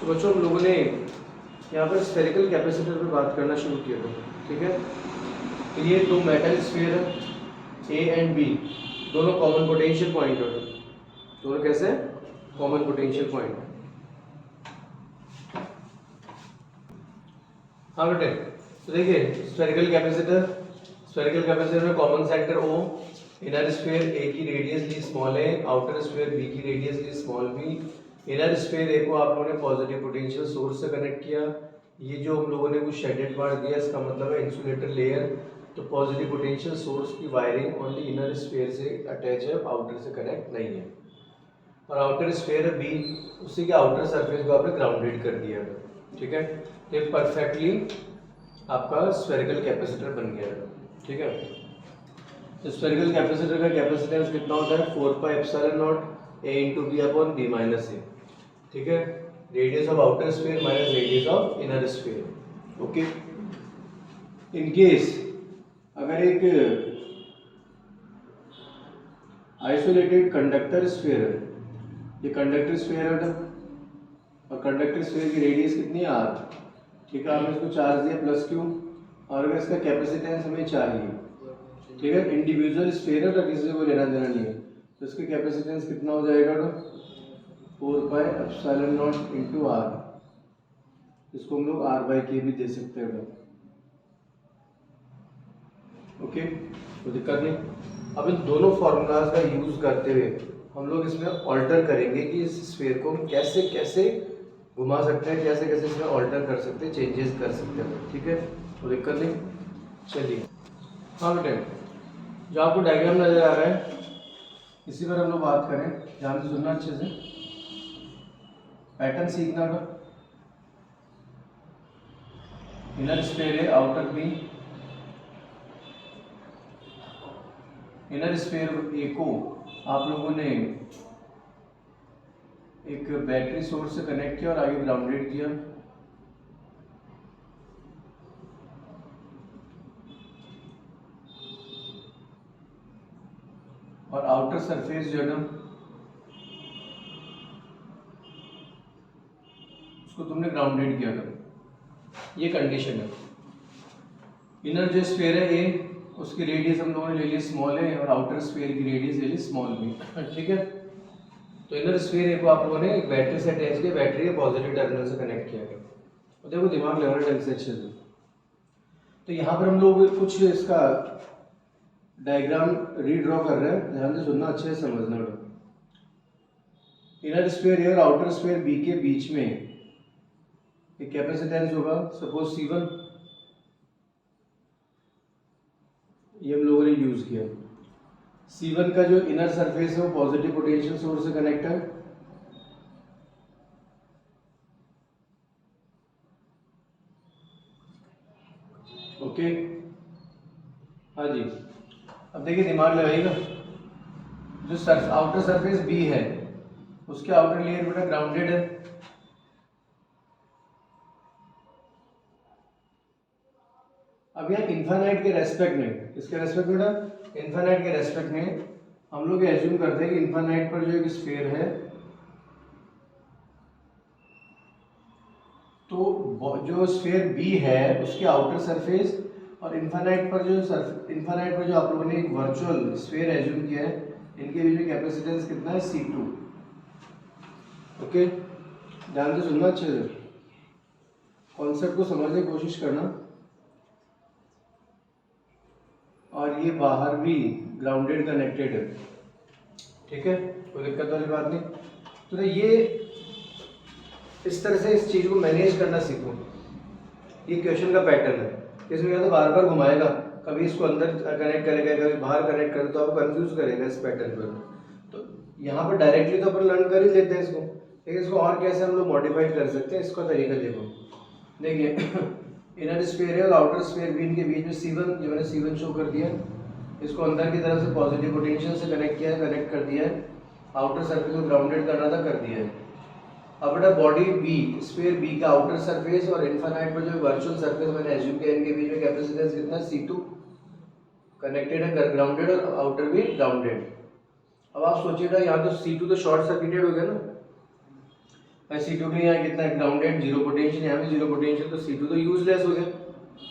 तो बच्चों हम लोगों ने यहाँ पर स्फेरिकल कैपेसिटर पे बात करना शुरू किया था, ठीक है। तो ये दो मेटल स्फीयर है ए एंड बी, दोनों कॉमन पोटेंशियल पॉइंट है। दोनों कैसे कॉमन पोटेंशियल पॉइंट। हाँ बेटे, तो देखिए स्फेरिकल कैपेसिटर में common centre O, inner sphere A की रेडियस ली small A, outer sphere B की रेडियस ली small B. Inner sphere A को आप लोगों ने पॉजिटिव पोटेंशियल सोर्स से कनेक्ट किया। ये जो हम लोगों ने कुछ शेडेड पार्ट दिया इसका मतलब है इंसुलेटर लेयर। तो पॉजिटिव पोटेंशियल सोर्स की वायरिंग ओनली इनर स्फीयर से अटैच है, आउटर से कनेक्ट नहीं है। और आउटर स्फीयर है बी, उसी के आउटर सरफेस को आपने ग्राउंडेड कर दिया, ठीक है। तो ये परफेक्टली आपका स्फेरिकल कैपेसिटर बन गया, ठीक है। तो स्फेरिकल कैपेसिटर का कैपेसिटेंस कितना होता है 4 pi epsilon naught A into B upon B minus A, ठीक है। Radius of outer sphere minus radius of inner sphere, okay. In case अगर एक आइसोलेटेड कंडक्टर स्फीयर है, ये कंडक्टर स्फीयर है और कंडक्टर स्फीयर की रेडियस कितनी है आर, ठीक है। हमने इसको चार्ज दिया प्लस क्यू, और अगर इसका कैपेसिटेंस हमें चाहिए, ठीक है। इंडिविजुअल स्फीयर है तो किसी से कोई लेना देना नहीं है, तो इसका कैपेसिटेंस कितना हो जाएगा तो 4 pi epsilon not into R, इसको हम लोग आर बाई के भी दे सकते हैं, ओके, कोई दिक्कत नहीं। अब इन दोनों फॉर्मूलाज का यूज करते हुए हम लोग इसमें ऑल्टर करेंगे कि इस स्फीयर को हम कैसे कैसे घुमा सकते हैं, कैसे कैसे इसमें ऑल्टर कर सकते हैं, चेंजेस कर सकते हैं, ठीक है, कोई दिक्कत नहीं। चलिए, हाँ बेटे, जो आपको डायग्राम नजर आ रहा है इसी पर हम लोग बात करें, ध्यान से सुनना अच्छे से, पैटर्न सीखना का। इनर स्फीयर है, outer B, inner sphere A को आप लोगों ने एक बैटरी सोर्स से कनेक्ट किया और आगे ग्राउंडेड किया। और आउटर सरफेस जो है ना उसको तुमने ग्राउंडेड किया था, ये कंडीशन है। इनर जो स्फीयर है ए, उसकी रेडियस हम लोगों ने ले ली स्मॉल है और आउटर स्फीयर की रेडियस ले ली स्मॉल बी, ठीक है। तो इनर स्फीयर ए को आप लोगों ने एक बैटरी से अटैच किया, बैटरी के पॉजिटिव टर्मिनल से कनेक्ट किया गया। तो देखो दिमाग लगाना ढंग से अच्छे से। तो यहाँ पर हम लोग कुछ इसका डायग्राम रीड्रॉ कर रहे हैं, ध्यान से सुनना, अच्छे से समझना। इनर स्फीयर ए और आउटर स्फीयर बी के बीच में एक कैपेसिटेंस होगा, सपोज C1, ये हम लोगों ने यूज किया। C1 का जो इनर सरफेस है वो पॉजिटिव पोटेंशियल सोर्स से कनेक्ट है, ओके, हाँ जी। अब देखिए दिमाग लगाइएगा, जो आउटर सरफेस बी है उसके आउटर लेयर बेटा ग्राउंडेड है, अब यहाँ इन्फानाइट के रेस्पेक्ट में, इसके रेस्पेक्ट में बेटा इन्फानाइट के रेस्पेक्ट में हम लोग एज्यूम करते हैं कि इन्फानाइट पर जो एक स्फीयर है तो जो स्फीयर बी है उसके आउटर सरफेस और इन्फानाइट पर जो आप लोगों ने एक वर्चुअल स्फीयर एज्यूम किया है, इनके बीच में कैपेसिटेंस कितना है C2, ओके। ध्यान से सुनना अच्छे से, कॉन्सेप्ट को समझने की कोशिश करना। और ये बाहर भी ग्राउंडेड कनेक्टेड है, ठीक है, कोई दिक्कत वाली बात नहीं। तो ये इस तरह से इस चीज को मैनेज करना सीखो। ये क्वेश्चन का पैटर्न है, इसमें या तो बार बार घुमाएगा, कभी इसको अंदर कनेक्ट करेगा, कभी बाहर कनेक्ट करेगा, तो आपको कंफ्यूज करेगा इस पैटर्न पर। तो यहाँ पर डायरेक्टली तो अपन लर्न कर ही लेते हैं इसको, लेकिन इसको और कैसे हम लोग मॉडिफाइड कर सकते हैं, इसका तरीका देखो। देखिए इनर स्फीयर है और आउटर स्फीयर बी, इनके बीच में C1, जो मैंने C1 शो कर दिया, इसको अंदर की तरफ से पॉजिटिव पोटेंशियल से कनेक्ट किया है, कनेक्ट कर दिया है, आउटर सरफेस को ग्राउंडेड करना था, कर दिया है। अब बेटा बॉडी बी, स्फीयर बी का आउटर सरफेस और इन्फानाइट पर जो वर्चुअल सरफेस मैंने एज्यूम किया, इनके बीच में कैपेसिटेंस कितना है C2, कनेक्टेड है, ग्राउंडेड, और आउटर भी ग्राउंडेड। अब आप सोचिएगा यहाँ तो C2 तो शॉर्ट सर्किटेड हो गया ना, भाई C2 के यहाँ कितना ग्राउंडेड, जीरो पोटेंशियल, यहाँ भी जीरो पोटेंशियल, तो C2 तो यूजलेस हो गया।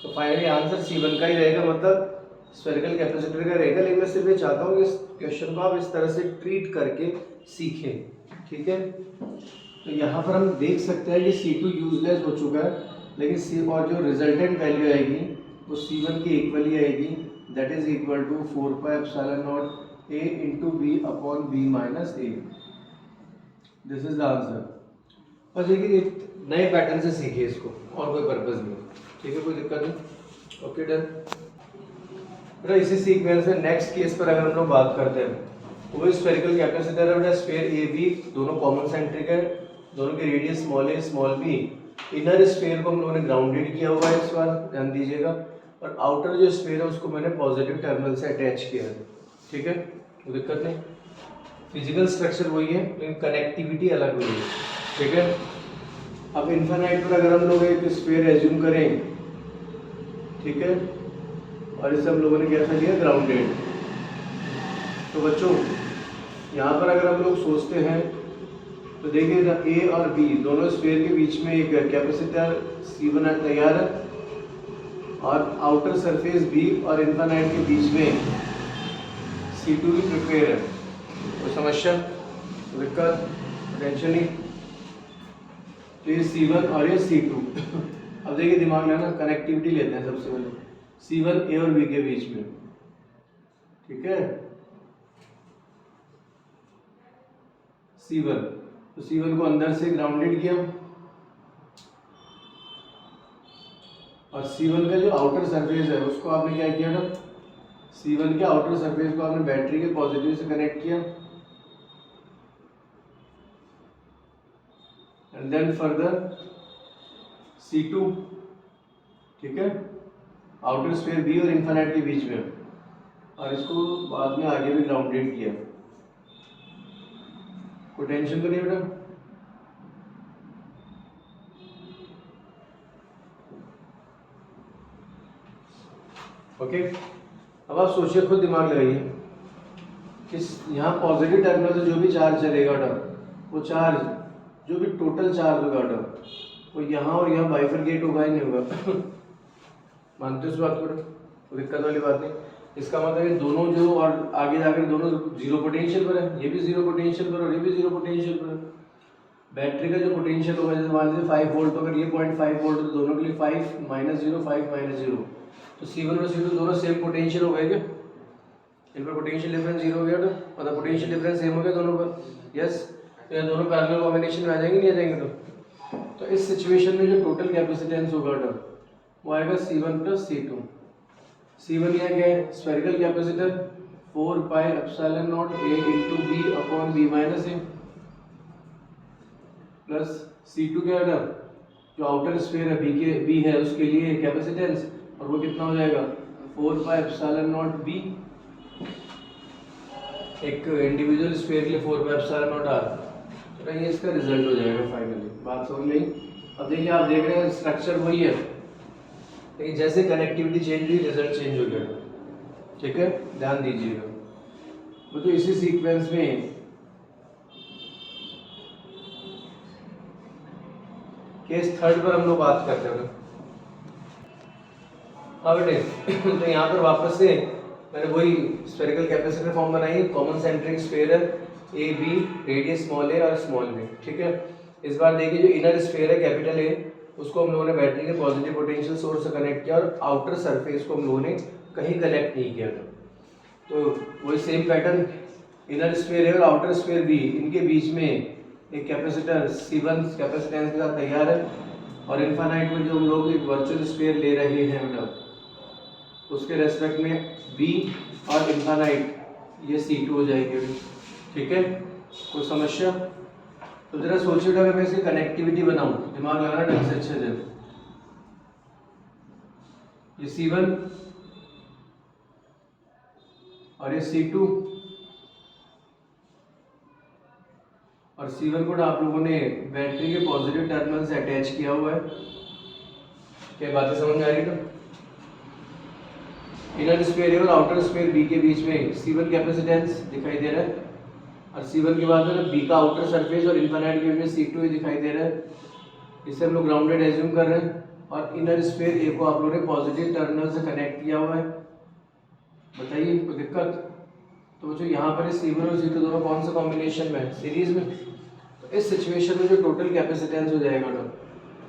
तो फाइनली आंसर C1 का ही रहेगा, मतलब स्फेरिकल कैपेसिटर का रहेगा। लेकिन मैं सिर्फ ये चाहता हूँ कि इस क्वेश्चन को आप इस तरह से ट्रीट करके सीखें, ठीक है। तो यहाँ पर हम देख सकते हैं कि C2 यूजलेस हो चुका है, लेकिन C और जो रिजल्टेंट वैल्यू आएगी वो C1 की इक्वली आएगी, that is equal to 4 pi epsilon not A into B upon B minus A. This is the answer. बस देखिए एक नए पैटर्न से सीखिए इसको, और कोई पर्पज नहीं, ठीक है, कोई दिक्कत नहीं। Okay done. बेटा इसी सीक्वेंस में नेक्स्ट केस पर अगर हम लोग बात करते हैं, वो स्फेरिकल कैपेसिटर है बेटा, स्फीयर ए बी दोनों कॉमन सेंट्रिक है, दोनों की रेडियस स्मॉल ए स्मॉल बी। इनर स्फीयर को हम लोगों ने ग्राउंडेड किया हुआ है इस बार, ध्यान दीजिएगा, और आउटर जो स्फीयर है उसको मैंने पॉजिटिव टर्मिनल से अटैच किया है, ठीक है, कोई दिक्कत नहीं। फिजिकल स्ट्रक्चर वही है लेकिन कनेक्टिविटी अलग हुई है, ठीक है। अब इन्फिनाइट पर अगर हम लोग एक स्फीयर एज्यूम करें, ठीक है, और इसे हम लोगों ने कैसा लिया, ग्राउंडेड। तो बच्चों यहाँ पर अगर हम लोग सोचते हैं तो देखिए ना, ए और बी दोनों स्फीयर के बीच में एक कैपेसिटर C1 तैयार है, और आउटर सरफेस बी और इन्फिनाइट के बीच में C2 भी प्रिपेयर है। कोई समस्या, दिक्कत, टेंशन नहीं। तो ये C1 और ये C2 अब देखिए दिमाग में ना, कनेक्टिविटी लेते हैं सबसे पहले, C1 ए और बी के बीच में, ठीक है, C1, तो C1 को अंदर से ग्राउंडेड किया, और C1 का जो आउटर सरफेस है उसको आपने क्या किया ना, C1 के आउटर सरफेस को आपने बैटरी के पॉजिटिव से कनेक्ट किया, एंड देन फर्दर C2, ठीक है, आउटर स्फीयर बी और इन्फिनाइट के बीच में, और इसको बाद में आगे भी ग्राउंडेड किया। कोई टेंशन तो नहीं बेटा? ओके, अब आप सोचिए, खुद दिमाग लगाइए कि यहाँ पॉजिटिव टर्मिनल से जो भी चार्ज चलेगा बेटा, वो चार्ज जो भी टोटल चार्ज होगा बेटा, वो यहाँ और यहाँ बाइफरकेट होगा ही नहीं होगा मानते हो इस बात को? तो दिक्कत वाली बात नहीं। इसका मतलब ये दोनों जो, और आगे जाकर दोनों जीरो पोटेंशियल पर है, ये भी जीरो पोटेंशियल पर और ये भी जीरो पोटेंशियल पर है। बैटरी का जो पोटेंशियल होगा, जैसे मान लीजिए 5 वोल्ट, अगर ये 0.5 वोल्ट, तो दोनों के लिए 5 माइनस 0 5 माइनस 0, तो C1 और C2 दोनों सेम पोटेंशियल हो गए क्या? इन पर पोटेंशियल डिफरेंस 0 हो गया, तो मतलब पोटेंशियल डिफरेंस सेम हो गया दोनों पर, यस। तो ये दोनों पैरेलल कॉम्बिनेशन में आ जाएंगे, नहीं आ जाएंगे? तो इस सिचुएशन में जो टोटल कैपेसिटेंस होगा वो आएगा C1 प्लस C2। C1 यहाँ क्या है, spherical capacitor 4 pi epsilon not A into B upon B minus A, plus C2 क्या है, जो आउटर स्फीयर है बी है उसके लिए कैपेसिटेंस, और वो कितना हो जाएगा 4 पाई एप्सिलॉन नॉट बी, एक इंडिविजुअल स्फीयर के लिए 4 पाई एप्सिलॉन नॉट आर। तो ये इसका रिजल्ट हो जाएगा फाइनली। बात समझ में आई? अब देखिए, आप देख रहे हैं स्ट्रक्चर वही है, लेकिन जैसे कनेक्टिविटी चेंज हुई रिजल्ट चेंज हो गया, ठीक है, ध्यान दीजिएगा। वो तो इसी सीक्वेंस में केस थर्ड पर हम लोग बात करते हैं। हाँ बेटे, तो यहाँ पर वापस से मैंने वही स्फेरिकल कैपेसिटर फॉर्म बनाई, कॉमन सेंट्रिक स्फीयर है, ए बी, रेडियस स्मॉल ए और स्मॉल बी, ठीक है। इस बार देखिए, जो इनर स्फीयर है कैपिटल ए, उसको हम लोगों ने बैटरी के पॉजिटिव पोटेंशियल सोर्स से कनेक्ट किया, और आउटर सरफेस को हम लोगों ने कहीं कनेक्ट नहीं किया था। तो वही सेम पैटर्न, इनर स्फीयर है और आउटर स्फीयर बी, इनके बीच में एक कैपेसिटर C1 कैपेसिटेंस के साथ तैयार है, और इन्फिनाइट में जो हम लोग एक वर्चुअल स्फीयर ले रहे हैं मतलब, उसके रेस्पेक्ट में बी और इन्फिनाइट ये C2 हो जाएगी, ठीक है। कोई समस्या? तो जरा सोचिए, अगर मैं इसकी कनेक्टिविटी बनाऊं, दिमाग लगाना ढंग से अच्छे से, ये C1 और ये C2, और C1 को आप लोगों ने बैटरी के पॉजिटिव टर्मिनल से अटैच किया हुआ है। क्या बातें समझ में आ रही? तो इनर स्फीयर और आउटर स्फीयर बी के बीच में C1 कैपेसिटेंस दिखाई दे रहा है, और C1 की बात है B का आउटर सरफेस और इन्फिनिट केस में C2 ही दिखाई दे रहा है, इसे हम लोग ग्राउंडेड एज्यूम कर रहे हैं। और इनर स्फीयर ए को आप लोगों ने पॉजिटिव टर्मिनल से कनेक्ट किया हुआ है, बताइए कोई दिक्कत? तो बच्चों यहाँ पर C1 और C2 दोनों कौन सा कॉम्बिनेशन में है, सीरीज में। तो इस सिचुएशन में जो टोटल कैपेसिटेंस हो जाएगा ना,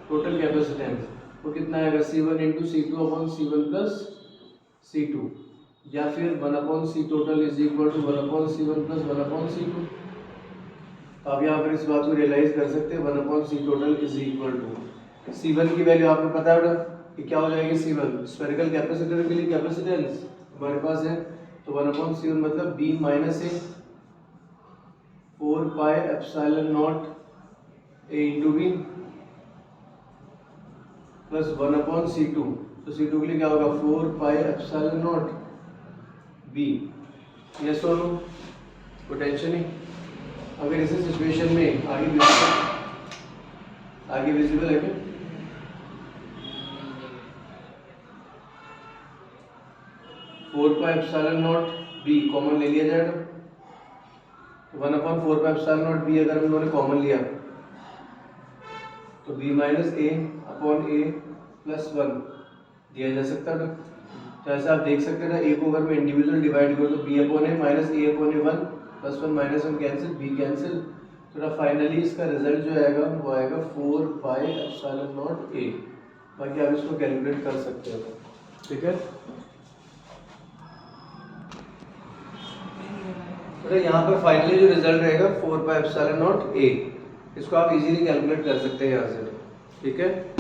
टोटल कैपेसिटेंस वो कितना आएगा, C1 into C2 upon C1 plus C2, या फिर 1 upon C total is equal to 1 upon C1 plus 1 upon C2। तो आप यहाँ पर इस बात को रियलाइज कर सकते हैं, 1 upon C total is equal to C1 की वैल्यू आपको पता है बेटा कि क्या हो जाएगी, C1 स्फेरिकल कैपेसिटर के लिए कैपेसिटेंस हमारे पास है, तो 1 अपॉन C1 मतलब B minus A 4 pi epsilon not A into B plus 1 upon C2, तो C2 के लिए क्या होगा 4 pi epsilon not B। Yes और नो, कोई टेंशन नहीं। अगर इसी सिचुएशन में आगे विजिबल है क्या, 4 pi epsilon not B common ले लिया जाएगा, तो 1 upon 4 pi epsilon not B अगर हम लोगों ने कॉमन लिया तो B माइनस ए अपॉन ए प्लस 1 दिया जा सकता है। तो ऐसा आप देख सकते हैं ना, ए को अगर मैं इंडिविजुअल डिवाइड करूँ तो B अपॉन ए माइनस ए अपॉन ए 1 plus 1 minus 1 cancel, B cancel, तो फाइनली इसका रिजल्ट जो आएगा वो आएगा 4 पाई एप्सिलॉन नॉट A। बाकी आप इसको कैलकुलेट कर सकते हो, ठीक है। तो यहाँ पर फाइनली जो रिजल्ट रहेगा 4 पाई एप्सिलॉन नॉट A, इसको आप इजीली कैलकुलेट कर सकते हैं यहाँ से, ठीक है।